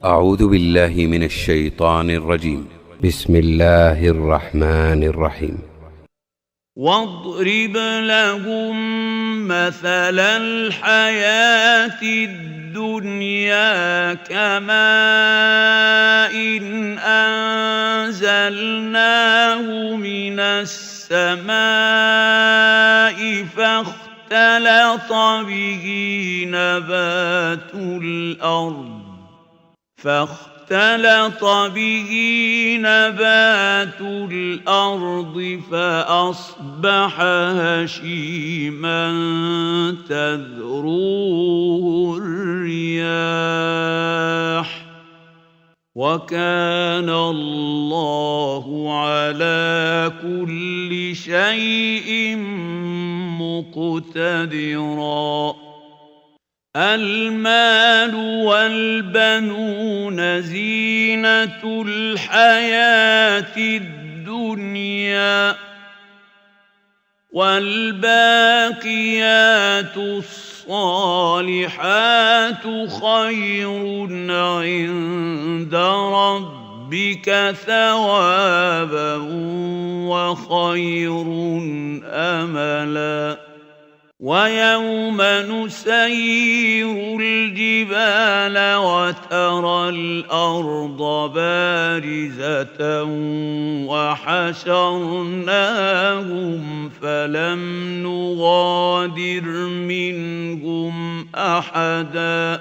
أعوذ بالله من الشيطان الرجيم. بسم الله الرحمن الرحيم. واضرب لهم مثل الحياة الدنيا كماء إن أنزلناه من السماء فاختلط به نبات الأرض فأصبح هشيما تذروه الرياح وكان الله على كل شيء مقتدرا. المال والبنون زينة الحياة الدنيا والباقيات الصالحات خير عند ربك ثوابا وخير أملا. ويوم نسير الجبال وترى الأرض بارزة وحشرناهم فلم نغادر منهم أحدا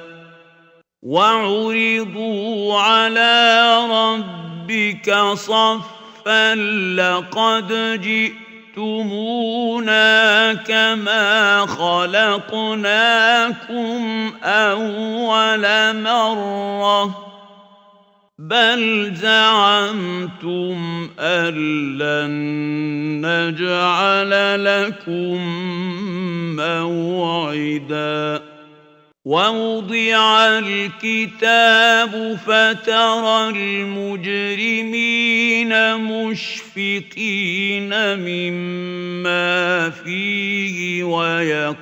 وعرضوا على ربك صفا لقد جئتمونا كما خلقناكم أول مرة بل زعمتم أن لن نجعل لكم موعدا. ووضع الكتاب فترى المجرمين مشفقين مما فيه ويقولون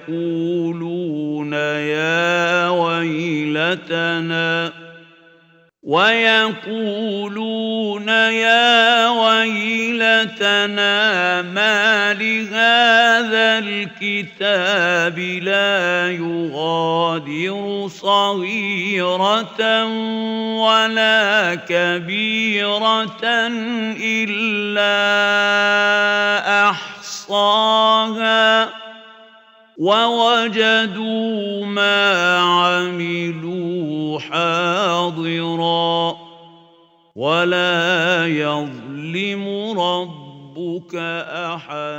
يا ويلتنا ما لهذا الكتاب لا يغادر صغيرة ولا كبيرة إلا أحصاها ووجدوا ما عملوا حاضرا ولا يظلم ربك أحدا.